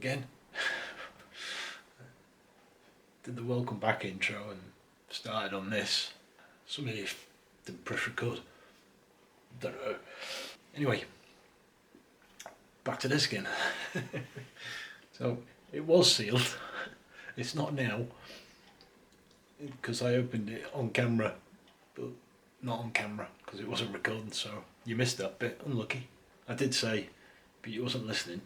again. Did the welcome back intro and started on this. Somebody didn't press record. Don't know. Anyway, back to this again. So it was sealed. It's not now because I opened it on camera, but not on camera because it wasn't recording. So you missed that bit. Unlucky. I did say, but you wasn't listening.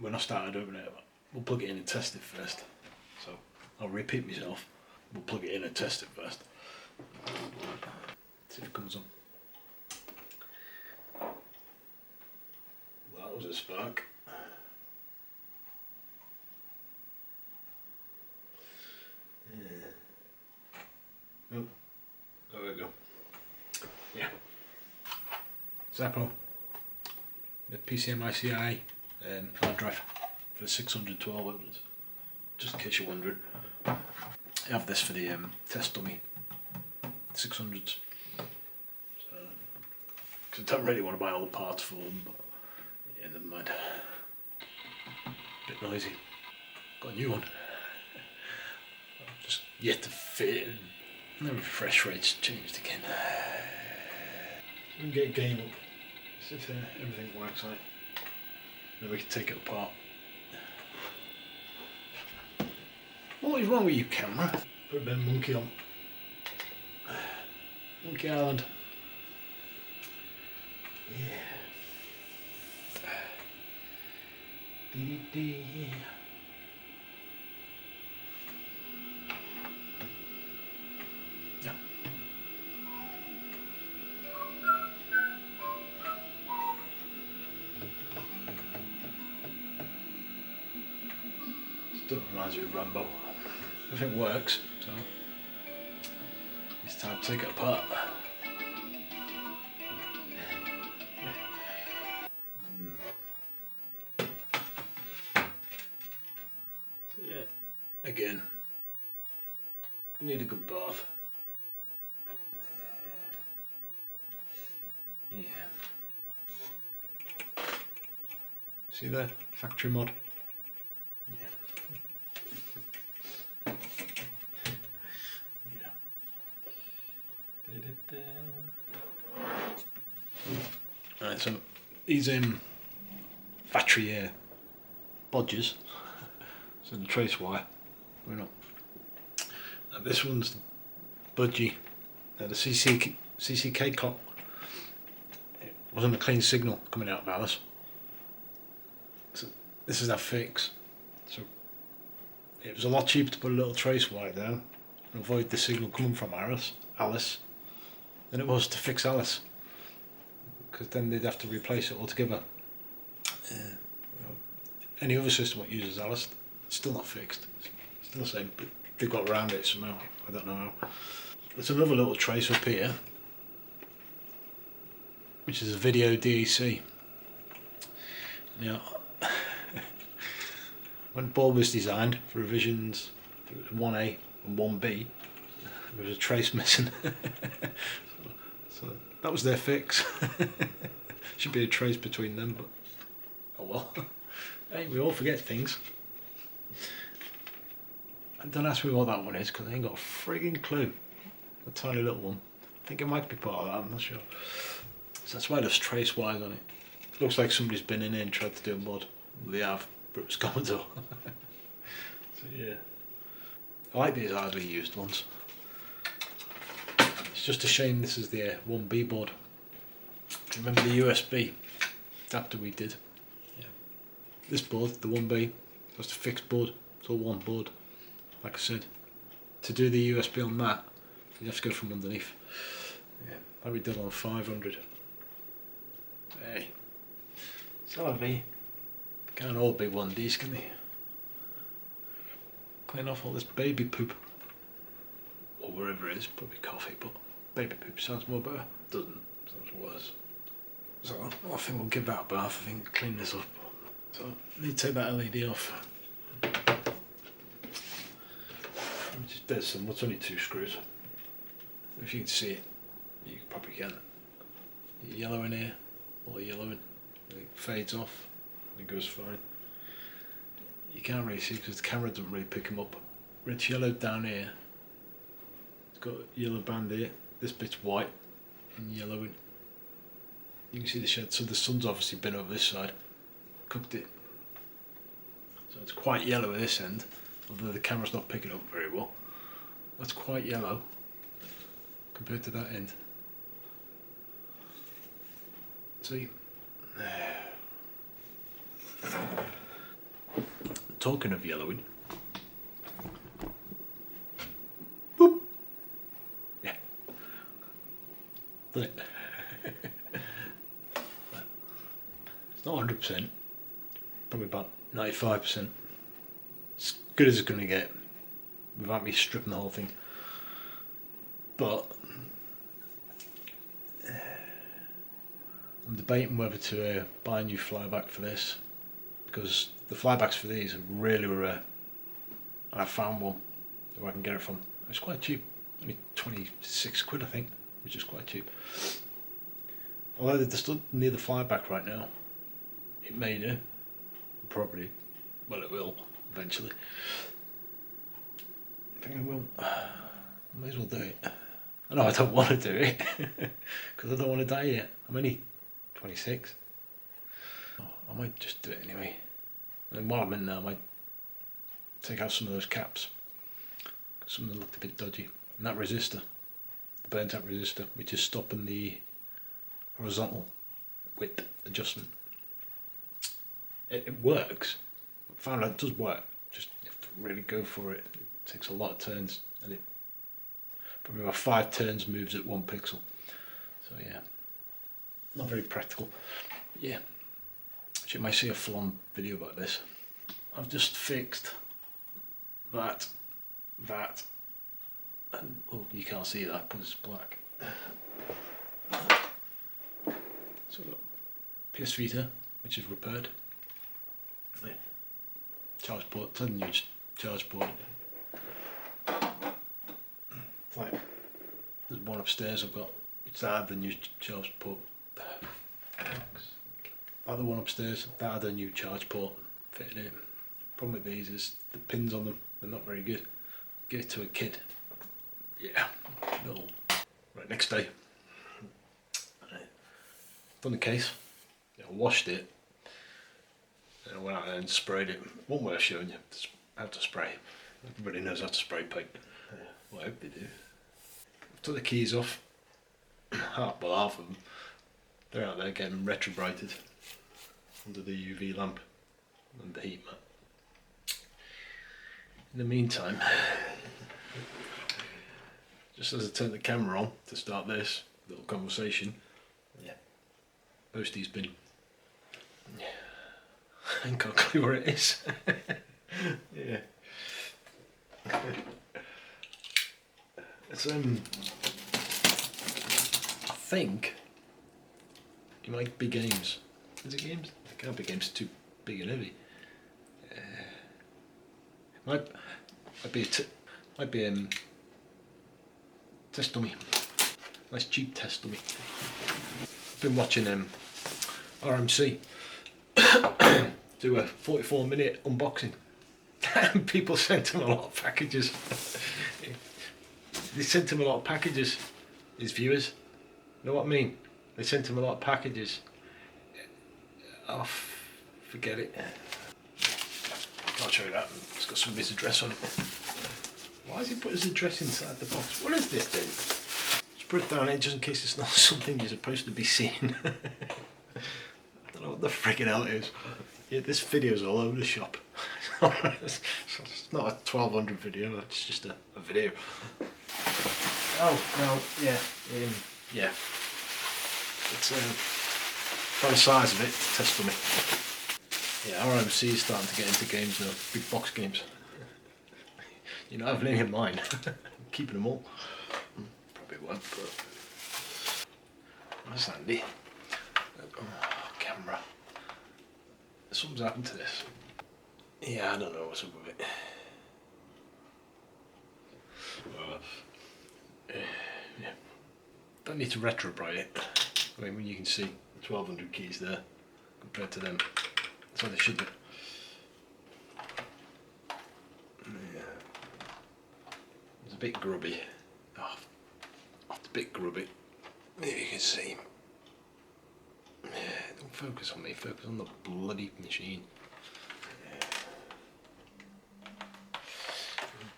When I started opening it, we'll plug it in and test it first. So I'll repeat myself. We'll plug it in and test it first. See if it comes on. Well, that was a spark. Yeah. Oh, there we go. Yeah. Zappo. The PCMICI hard drive for the 612 ones. Just in case you're wondering. I have this for the test dummy 600s. So, because I don't really want to buy all the parts for them, but yeah, never mind. Bit noisy. Got a new one. Just yet to fit it, and the refresh rate's changed again. So we can get a game up. See if everything works out. Then we can take it apart. What is wrong with you, camera? Put a bit of monkey on. Monkey Island. Yeah. Dee. Yeah. Still reminds me of Rambo. Everything works, so it's time to take it apart. So yeah, again, we need a good bath. Yeah. See there? Factory mod. Right, so these battery bodges, so the trace wire, we're not. And this one's budgie. Now the CCK clock, it wasn't a clean signal coming out of Alice. So this is our fix. So it was a lot cheaper to put a little trace wire down and avoid the signal coming from Alice than it was to fix Alice, because then they'd have to replace it altogether. Any other system that uses Alice, it's still not fixed. It's still the same, but they've got around it somehow. I don't know how. There's another little trace up here, which is a video DAC. Now, when the board was designed for revisions, I think it was 1A and 1B, there was a trace missing. So that was their fix. Should be a trace between them, but oh well. Hey, we all forget things. And don't ask me what that one is, because I ain't got a frigging clue. A tiny little one. I think it might be part of that, I'm not sure. So that's why there's trace wires on it. Looks like somebody's been in here and tried to do a mod. Well, they have, but it was Commodore. So yeah. I like these hardly used ones. It's just a shame this is the 1B board. Do you remember the USB adapter we did? Yeah. This board, the 1B, that's a fixed board. It's all one board. Like I said, to do the USB on that, you have to go from underneath. Yeah, that we did on 500. Hey, c'est la vie. Can't all be 1Ds, can they? Clean off all this baby poop. Or wherever it is, probably coffee, but baby poop sounds more better. Doesn't, sounds worse. So I think we'll give that a bath, I think, clean this up. So I need to take that LED off. There's some, what's only 2 screws. If you can see it, you probably can. Yellow in here, all the yellow in. It fades off, and it goes fine. you can't really see because the camera doesn't really pick them up. Red's yellow down here. It's got a yellow band here. This bit's white and yellow. You can see the shed, so the sun's obviously been over this side, cooked it. So it's quite yellow at this end, although the camera's not picking up very well. That's quite yellow compared to that end. See? Talking of yellowing. Boop! Yeah. Done it. It's not 100%, probably about 95%. As good as it's going to get without me stripping the whole thing. But I'm debating whether to buy a new flyback for this, because the flybacks for these are really rare. And I found one where I can get it from. It's quite cheap, only 26 quid I think, which is quite cheap. Although they're still near the flyback right now, it may do, probably, well it will eventually. I think I will. I may as well do it. I know I don't want to do it because I don't want to die yet. I'm only 26. I might just do it anyway. And while I'm in there, I might take out some of those caps. Some of them looked a bit dodgy. And that resistor, the burnt out resistor, which is stopping the horizontal width adjustment. It works. I found out it does work. Just you have to really go for it. It takes a lot of turns, and it probably about 5 turns moves at 1 pixel. So yeah, not very practical. But yeah, you might see a full-on video about this. I've just fixed that, and well, you can't see that because it's black. So I've got PS Vita, which is repaired. Yeah. Charge port, it's a new charge port. It's like, there's one upstairs I've got, which I had the new charge port. The other one upstairs, that had a new charge port fitted in. Problem with these is the pins on them, they're not very good. Give it to a kid. Yeah, little. Right, next day. Done the case, I washed it, and I went out there and sprayed it. One way of showing you how to spray. Everybody knows how to spray paint. Well, I hope they do. Took the keys off, half of them. They're out there getting retrobrighted under the UV lamp and the heat mat. In the meantime, just as I turned the camera on to start this little conversation, Postie's been, I ain't got a clue where it is. Yeah. It's I think it might be games. Is it games? It can't be games, too big and heavy. Might be test dummy. Nice cheap test dummy. I've been watching RMC do a 44-minute unboxing. And people sent him a lot of packages. They sent him a lot of packages, his viewers. You know what I mean? They sent him a lot of packages. Oh, forget it. I'll show you that. It's got some of his address on it. Why has he put his address inside the box? What is this thing? Just put it down here just in case it's not something you're supposed to be seeing. I don't know what the friggin' hell it is. Yeah, this video's all over the shop. It's not a 1200 video, it's just a video. Oh, no, yeah. Yeah. It's by the size of it, test for me. Yeah, RMC is starting to get into games now, big box games. You know, I have any in mind. I'm keeping them all. Probably won't, but that's handy. Oh, camera. Something's happened to this. Yeah, I don't know what's up with it. Yeah. Don't need to retro bright it. I mean, when you can see 1200 keys there compared to them, that's how they should be. bit grubby. Oh, it's a bit grubby. Maybe you can see. Yeah, don't focus on me, focus on the bloody machine. Yeah.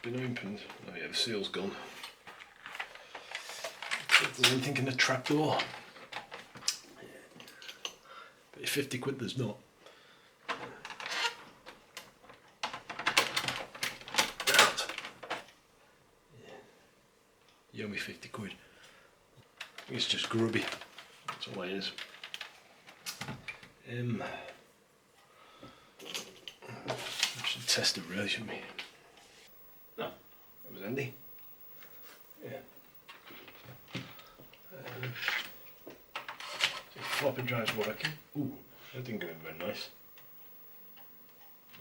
Been opened. Oh yeah, the seal's gone. If there's anything in the trapdoor. But 50 quid there's not. Out. Yeah. You owe me 50 quid. It's just grubby. That's all it is. I should test it really, shouldn't we? No, that was handy. Yeah. So floppy drive's working. Ooh, that didn't go in very nice.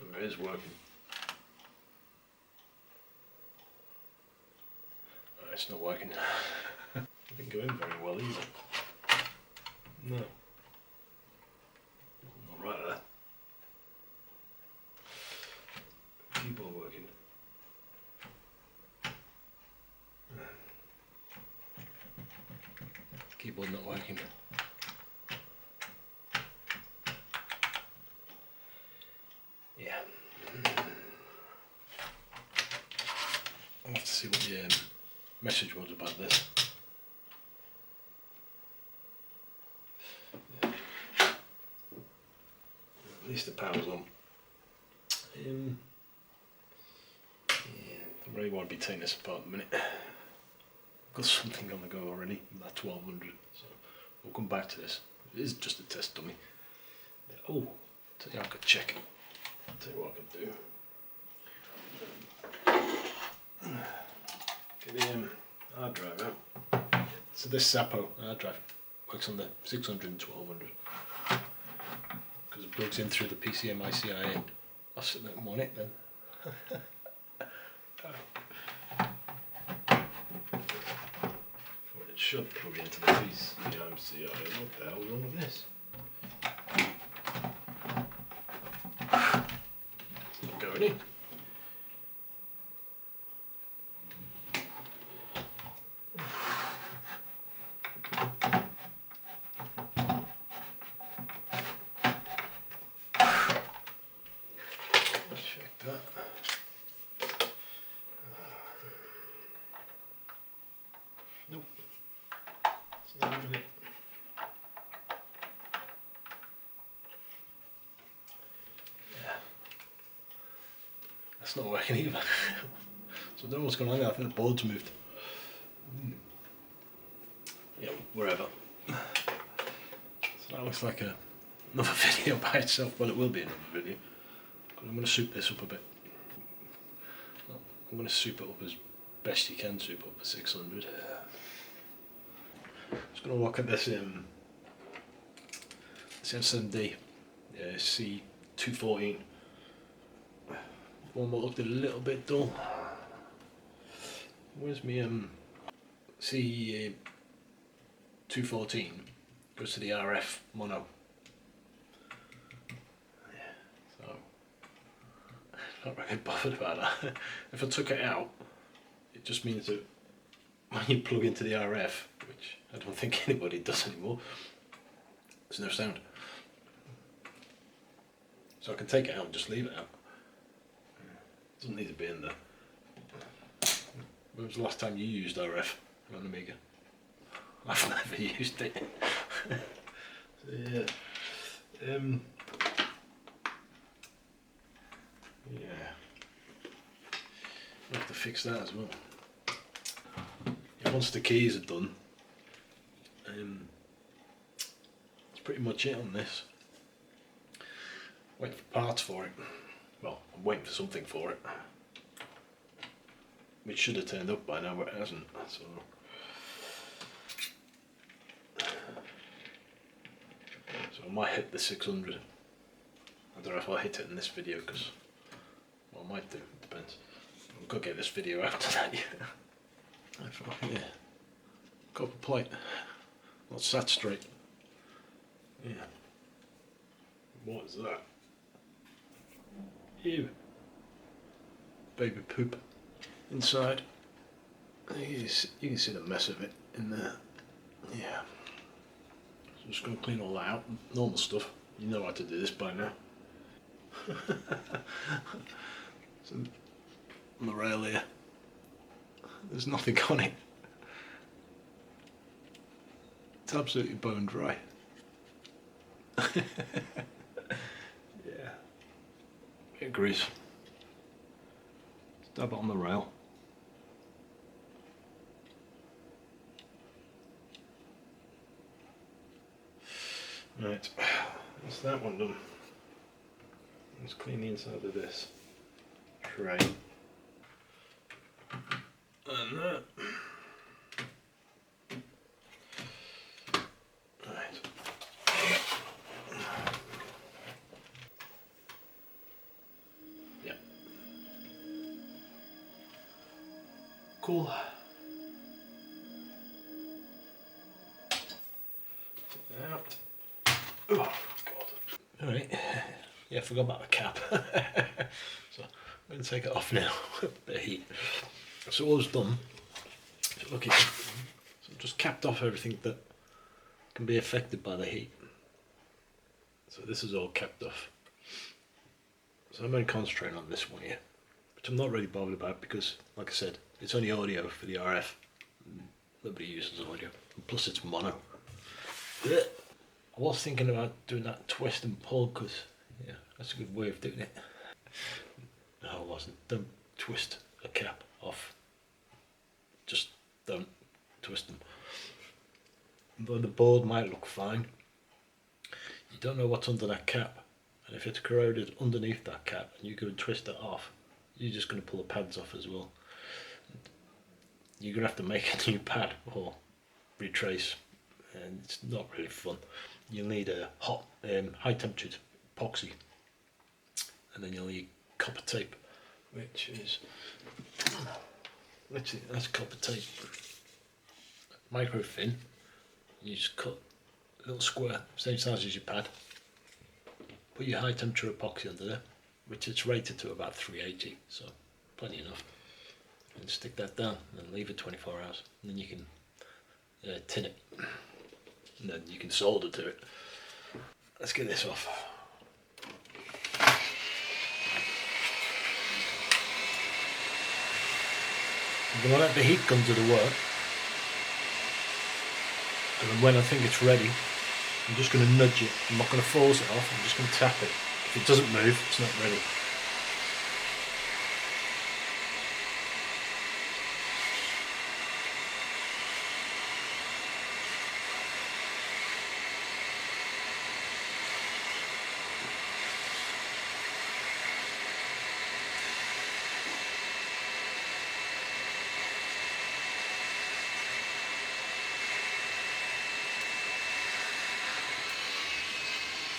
Oh, it is working. Oh, it's not working. It didn't go in very well either. No. Not right there. Keyboard working. Keyboard not working. Yeah. I'll have to see what the message was about this. Yeah. At least the power's on. Yeah, I really want to be taking this apart in a minute. I've got something on the go already, that 1200, so we'll come back to this. It is just a test dummy. Oh, tell you I could check it. I'll tell you what I could do. Get the hard drive out. So this Sapo hard drive works on the 600 and 1200 because it plugs in through the PCMI CIA. I'll sit there and want it then. It should plug into the PCMI CIA. What the hell's wrong with this? It's not going in. Nope. It's not even it. Yeah. That's not working either. So I don't know what's going on there. I think the board's moved. Yeah, wherever. So that looks like another video by itself. Well, it will be another video. But I'm going to soup this up a bit. I'm going to soup it up as best you can soup up a 600. Just going to look at this SMD C214. One that looked a little bit dull. Where's me C214 goes to the RF mono. Yeah, so I'm not really bothered about that. If I took it out, it just means that when you plug into the RF, which I don't think anybody does anymore, there's no sound. So I can take it out and just leave it out. It doesn't need to be in there. When was the last time you used RF on Amiga? I've never used it. So yeah. Yeah. I'll have to fix that as well. Once the keys are done, that's pretty much it on this. Waiting for parts for it. Well, I'm waiting for something for it. Which should have turned up by now, but it hasn't. So I might hit the 600. I don't know if I'll hit it in this video, because well, I might do, it depends. I've got to get this video out tonight. Yeah. Copper plate. Not sat straight. Yeah. What is that? Ew. Baby poop inside. You can see the mess of it in there. Yeah. So I'm just going to clean all that out. Normal stuff. You know how to do this by now. So, on the rail here, there's nothing on it. It's absolutely bone dry. Yeah. Bit of grease. Dab it on the rail. Right, that's that one done. Let's clean the inside of this tray. And that. Right. Yeah. Cool. Out. Oh, God. Alright. Yeah, I forgot about the cap. So I'm going to take it off now. Bit of heat. So all it's done, look at it. So I've just capped off everything that can be affected by the heat. So this is all capped off. So I'm going to concentrate on this one here, which I'm not really bothered about because, like I said, it's only audio for the RF. Nobody uses audio. And plus it's mono. I was thinking about doing that twist and pull because, yeah, that's a good way of doing it. No, I wasn't. Don't twist a cap off. Just don't twist them. Though the board might look fine, you don't know what's under that cap. And if it's corroded underneath that cap and you go and twist it off, you're just going to pull the pads off as well. You're going to have to make a new pad or retrace, and it's not really fun. You'll need a hot, high temperature epoxy, and then you'll need copper tape, which is literally, that's copper tape, micro thin. You just cut a little square, same size as your pad. Put your high temperature epoxy under there, which it's rated to about 380, so plenty enough. And stick that down and leave it 24 hours, and then you can tin it, and then you can solder to it. Let's get this off. I'm going to let the heat come to the work, and then when I think it's ready, I'm just going to nudge it. I'm not going to force it off, I'm just going to tap it. If it doesn't move, it's not ready.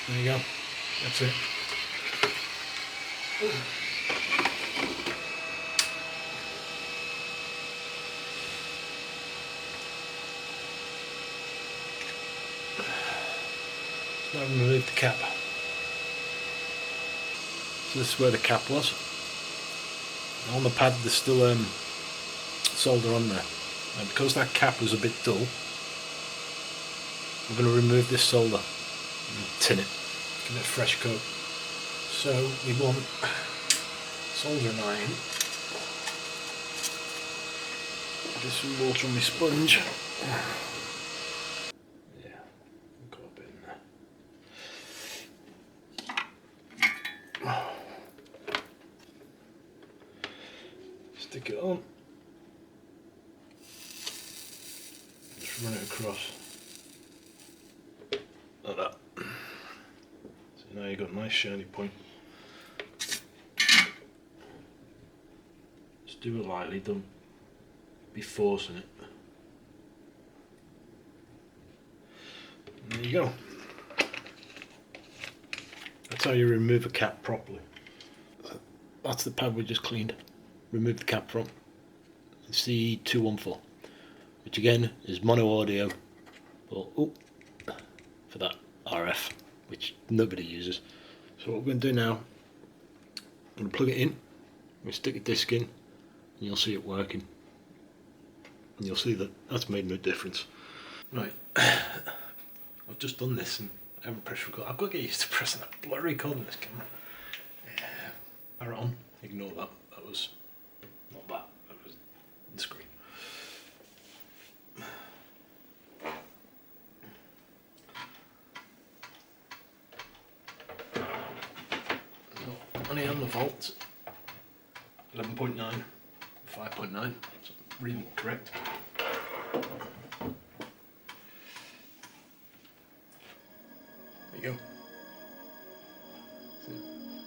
There you go, that's it. Now I'm going to remove the cap. So this is where the cap was. On the pad there's still solder on there. And because that cap was a bit dull, I'm going to remove this solder and tin it. Give it a fresh coat. So we want soldering iron. Get some water on my sponge. Yeah, got a bit in there. Stick it on. Just run it across. Like that. So now you've got a nice shiny point. Just do it lightly, don't be forcing it. And there you go. That's how you remove a cap properly. So that's the pad we just cleaned. Remove the cap from. It's the 214, which again is mono audio for that RF, which nobody uses. So what we're going to do now, I'm going to plug it in, we'll stick a disc in, and you'll see it working. and you'll see that that's made no difference. Right, I've just done this and I haven't pressed record. I've got to get used to pressing that bloody record on this camera. Power it on, ignore that, that was not that was the screen. Only on the volts, 11.9, 5.9, so reading correct. There you go. So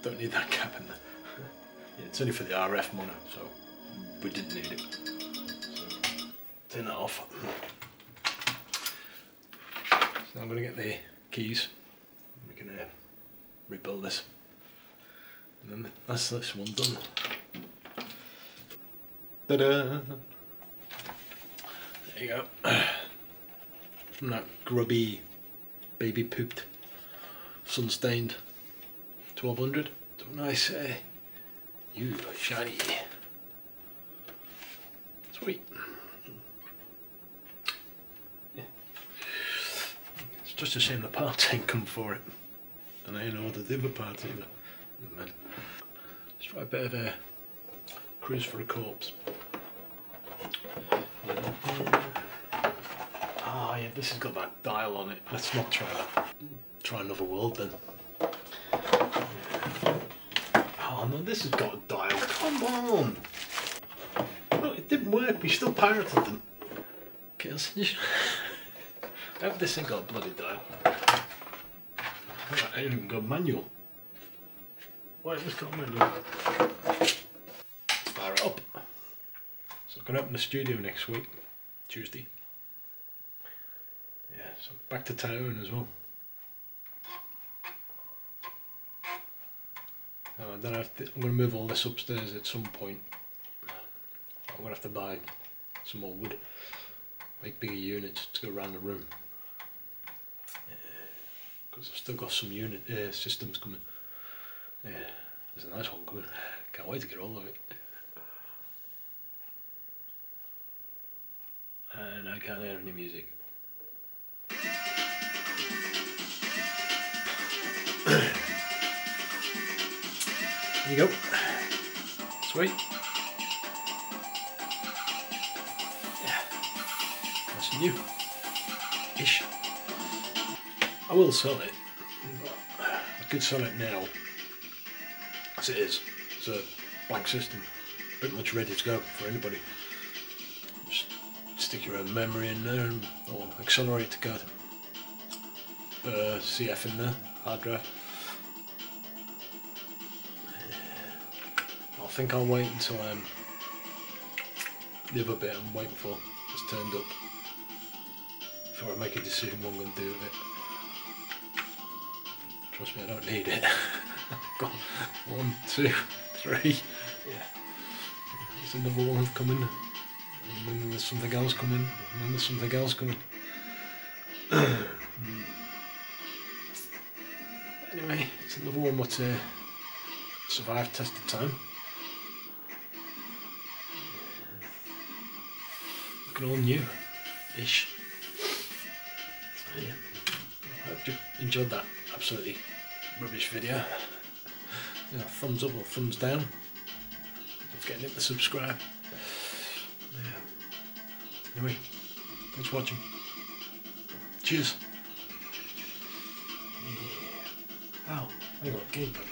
don't need that cap in there. Yeah, it's only for the RF mono, so we didn't need it. So turn that off. So I'm going to get the keys. We can rebuild this. And then that's this one done. Ta-da! There you go. From that grubby, baby pooped, sun stained 1200 to a nice, shiny. Sweet. Yeah. It's just a shame the parts ain't come for it, and I ain't know what to do with parts either. Man. Let's try a bit of a cruise for a corpse. Ah, yeah, this has got that dial on it. Let's not try that. Try another world then. Oh no, this has got a dial. Come on! No, it didn't work. We still pirated them. Okay, I hope this ain't got a bloody dial. I ain't even got a manual. Why it was got a manual? Fire it up. So I can open the studio next week, Tuesday. Yeah, so back to town as well. I don't have to, I'm going to move all this upstairs at some point. I'm going to have to buy some more wood, make bigger units to go around the room. Because I've still got some systems coming. Yeah, there's a nice one coming. Can't wait to get all of it. And I can't hear any music. There you go. Sweet. Yeah. That's new. Ish. I will sell it. I could sell it now. As it is. It's a blank system. Pretty much ready to go for anybody. Just stick your own memory in there or accelerator card. CF in there, hard drive. I think I'll wait until the other bit I'm waiting for is turned up before I make a decision what I'm going to do with it. Trust me, I don't need it. I've got 1, 2, 3. Yeah. There's another one coming. And then there's something else coming. And then there's something else coming. Anyway, it's another one what survived test of time. Looking all new-ish. Yeah. I hope you enjoyed that absolutely rubbish video. Yeah, thumbs up or thumbs down. Don't forget to hit the subscribe. Yeah. Anyway, thanks for watching. Cheers. Yeah. Oh, I got a gamepad.